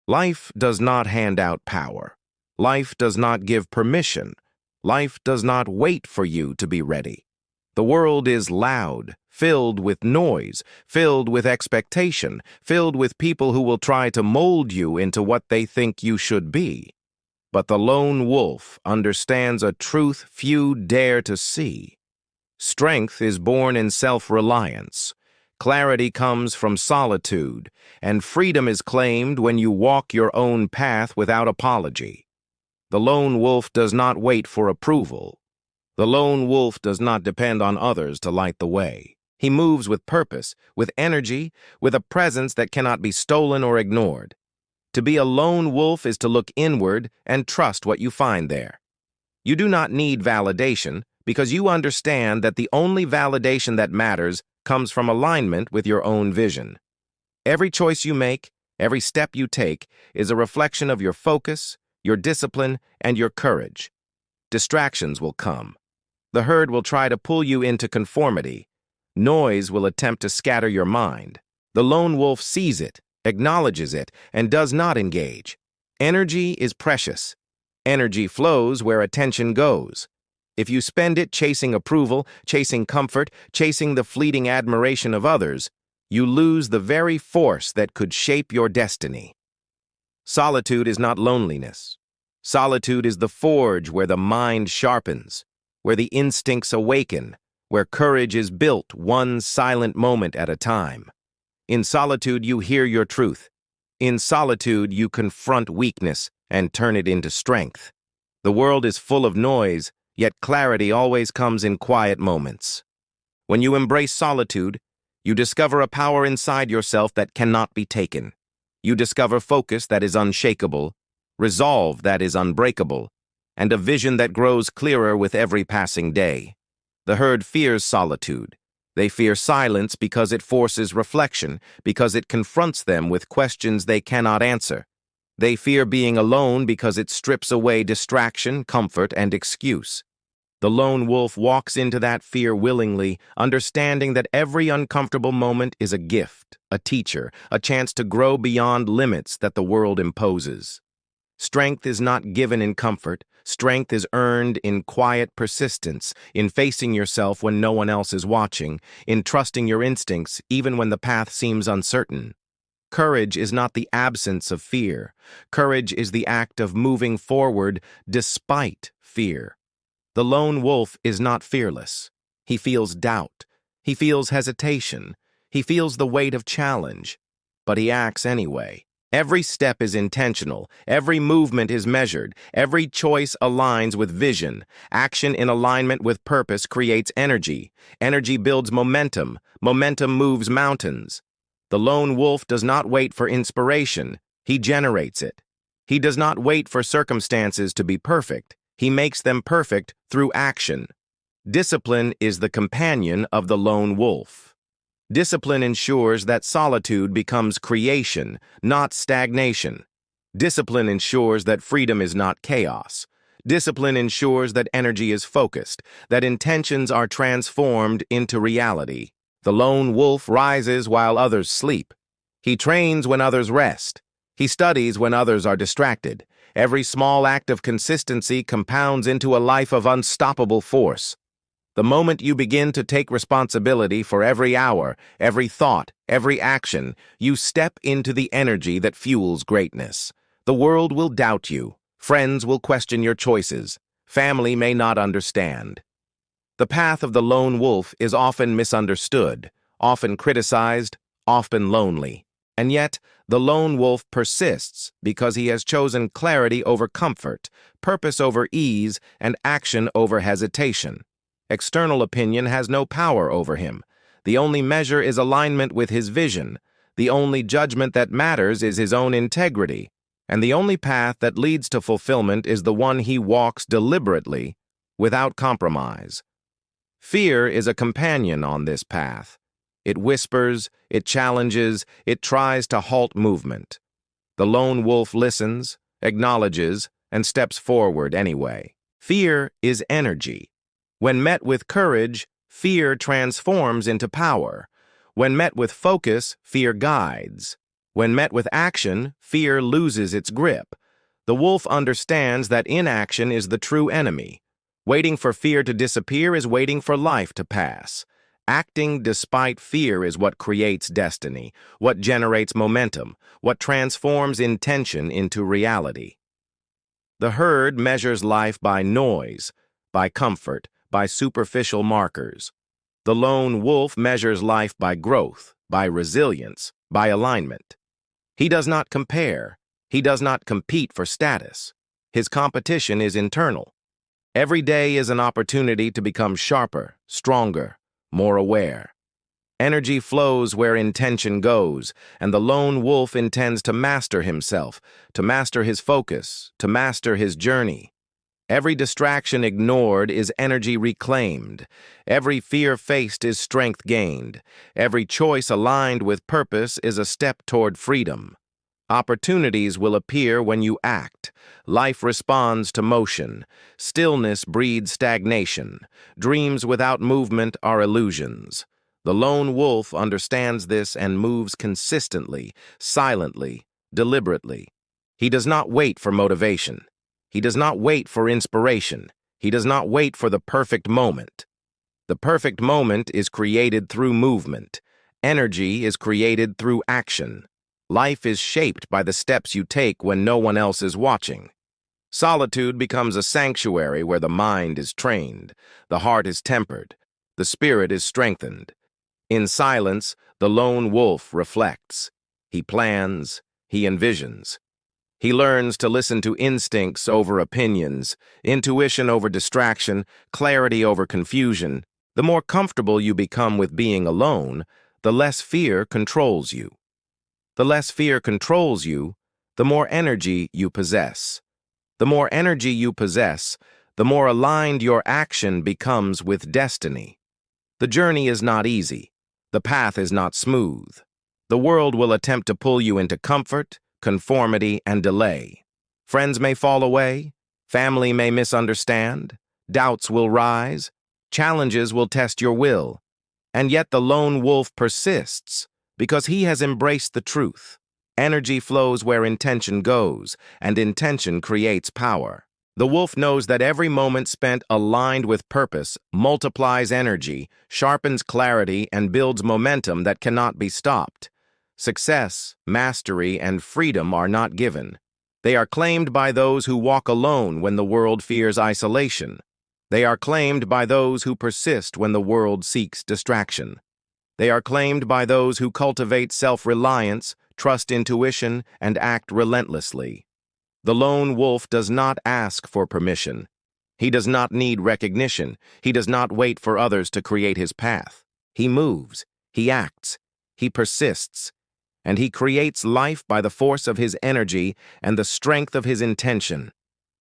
Life does not hand out power. Life does not give permission. Life does not wait for you to be ready. The world is loud, filled with noise, filled with expectation, filled with people who will try to mold you into what they think you should be. But the lone wolf understands a truth few dare to see. Strength is born in self-reliance. Clarity comes from solitude, and freedom is claimed when you walk your own path without apology. The lone wolf does not wait for approval. The lone wolf does not depend on others to light the way. He moves with purpose, with energy, with a presence that cannot be stolen or ignored. To be a lone wolf is to look inward and trust what you find there. You do not need validation because you understand that the only validation that matters comes from alignment with your own vision. Every choice you make, every step you take, is a reflection of your focus, your discipline, and your courage. Distractions will come. The herd will try to pull you into conformity. Noise will attempt to scatter your mind. The lone wolf sees it, acknowledges it, and does not engage. Energy is precious. Energy flows where attention goes. If you spend it chasing approval, chasing comfort, chasing the fleeting admiration of others, you lose the very force that could shape your destiny. Solitude is not loneliness. Solitude is the forge where the mind sharpens, where the instincts awaken, where courage is built one silent moment at a time. In solitude, you hear your truth. In solitude, you confront weakness and turn it into strength. The world is full of noise, yet clarity always comes in quiet moments. When you embrace solitude, you discover a power inside yourself that cannot be taken. You discover focus that is unshakable, resolve that is unbreakable, and a vision that grows clearer with every passing day. The herd fears solitude. They fear silence because it forces reflection, because it confronts them with questions they cannot answer. They fear being alone because it strips away distraction, comfort, and excuse. The lone wolf walks into that fear willingly, understanding that every uncomfortable moment is a gift, a teacher, a chance to grow beyond limits that the world imposes. Strength is not given in comfort. Strength is earned in quiet persistence, in facing yourself when no one else is watching, in trusting your instincts even when the path seems uncertain. Courage is not the absence of fear. Courage is the act of moving forward despite fear. The lone wolf is not fearless. He feels doubt. He feels hesitation. He feels the weight of challenge. But he acts anyway. Every step is intentional. Every movement is measured. Every choice aligns with vision. Action in alignment with purpose creates energy. Energy builds momentum. Momentum moves mountains. The lone wolf does not wait for inspiration. He generates it. He does not wait for circumstances to be perfect. He makes them perfect through action. Discipline is the companion of the lone wolf. Discipline ensures that solitude becomes creation, not stagnation. Discipline ensures that freedom is not chaos. Discipline ensures that energy is focused, that intentions are transformed into reality. The lone wolf rises while others sleep. He trains when others rest. He studies when others are distracted. Every small act of consistency compounds into a life of unstoppable force. The moment you begin to take responsibility for every hour, every thought, every action, you step into the energy that fuels greatness. The world will doubt you. Friends will question your choices. Family may not understand. The path of the lone wolf is often misunderstood, often criticized, often lonely. And yet, the lone wolf persists because he has chosen clarity over comfort, purpose over ease, and action over hesitation. External opinion has no power over him. The only measure is alignment with his vision. The only judgment that matters is his own integrity. And the only path that leads to fulfillment is the one he walks deliberately, without compromise. Fear is a companion on this path. It whispers, it challenges, it tries to halt movement. The lone wolf listens, acknowledges, and steps forward anyway. Fear is energy. When met with courage, fear transforms into power. When met with focus, fear guides. When met with action, fear loses its grip. The wolf understands that inaction is the true enemy. Waiting for fear to disappear is waiting for life to pass. Acting despite fear is what creates destiny, what generates momentum, what transforms intention into reality. The herd measures life by noise, by comfort, by superficial markers. The lone wolf measures life by growth, by resilience, by alignment. He does not compare. He does not compete for status. His competition is internal. Every day is an opportunity to become sharper, stronger, more aware. Energy flows where intention goes, and the lone wolf intends to master himself, to master his focus, to master his journey. Every distraction ignored is energy reclaimed. Every fear faced is strength gained. Every choice aligned with purpose is a step toward freedom. Opportunities will appear when you act. Life responds to motion. Stillness breeds stagnation. Dreams without movement are illusions. The lone wolf understands this and moves consistently, silently, deliberately. He does not wait for motivation. He does not wait for inspiration. He does not wait for the perfect moment. The perfect moment is created through movement. Energy is created through action. Life is shaped by the steps you take when no one else is watching. Solitude becomes a sanctuary where the mind is trained, the heart is tempered, the spirit is strengthened. In silence, the lone wolf reflects. He plans, he envisions. He learns to listen to instincts over opinions, intuition over distraction, clarity over confusion. The more comfortable you become with being alone, the less fear controls you. The less fear controls you, the more energy you possess. The more energy you possess, the more aligned your action becomes with destiny. The journey is not easy. The path is not smooth. The world will attempt to pull you into comfort, conformity, and delay. Friends may fall away. Family may misunderstand. Doubts will rise. Challenges will test your will. And yet the lone wolf persists because he has embraced the truth. Energy flows where intention goes, and intention creates power. The wolf knows that every moment spent aligned with purpose multiplies energy, sharpens clarity, and builds momentum that cannot be stopped. Success, mastery, and freedom are not given. They are claimed by those who walk alone when the world fears isolation. They are claimed by those who persist when the world seeks distraction. They are claimed by those who cultivate self-reliance, trust intuition, and act relentlessly. The lone wolf does not ask for permission. He does not need recognition. He does not wait for others to create his path. He moves, he acts, he persists, and he creates life by the force of his energy and the strength of his intention.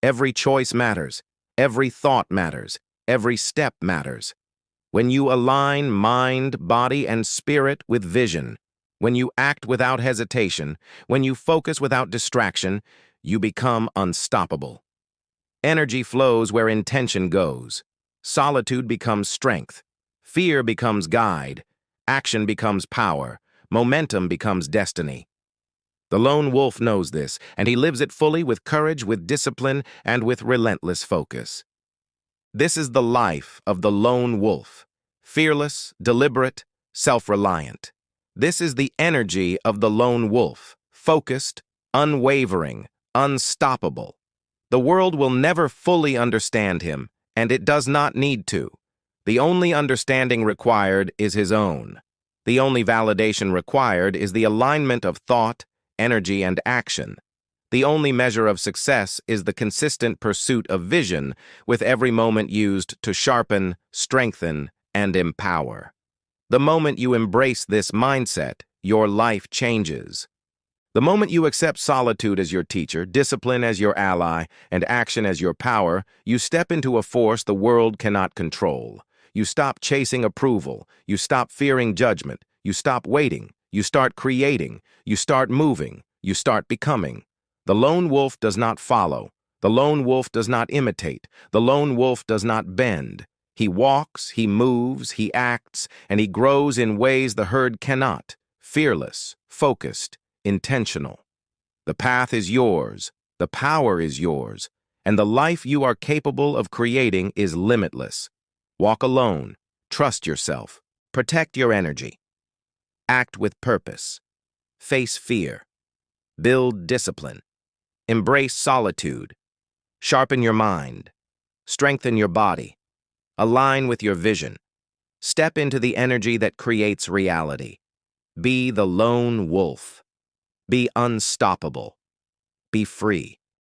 Every choice matters. Every thought matters. Every step matters. When you align mind, body, and spirit with vision, when you act without hesitation, when you focus without distraction, you become unstoppable. Energy flows where intention goes. Solitude becomes strength. Fear becomes guide. Action becomes power. Momentum becomes destiny. The lone wolf knows this, and he lives it fully with courage, with discipline, and with relentless focus. This is the life of the lone wolf. Fearless, deliberate, self-reliant. This is the energy of the lone wolf. Focused, unwavering, unstoppable. The world will never fully understand him, and it does not need to. The only understanding required is his own. The only validation required is the alignment of thought, energy, and action. The only measure of success is the consistent pursuit of vision, with every moment used to sharpen, strengthen, and empower. The moment you embrace this mindset, your life changes. The moment you accept solitude as your teacher, discipline as your ally, and action as your power, you step into a force the world cannot control. You stop chasing approval. You stop fearing judgment. You stop waiting. You start creating. You start moving. You start becoming. The lone wolf does not follow. The lone wolf does not imitate. The lone wolf does not bend. He walks, he moves, he acts, and he grows in ways the herd cannot. Fearless, focused, intentional. The path is yours, the power is yours, and the life you are capable of creating is limitless. Walk alone, trust yourself, protect your energy. Act with purpose. Face fear. Build discipline. Embrace solitude. Sharpen your mind. Strengthen your body. Align with your vision. Step into the energy that creates reality. Be the lone wolf. Be unstoppable. Be free.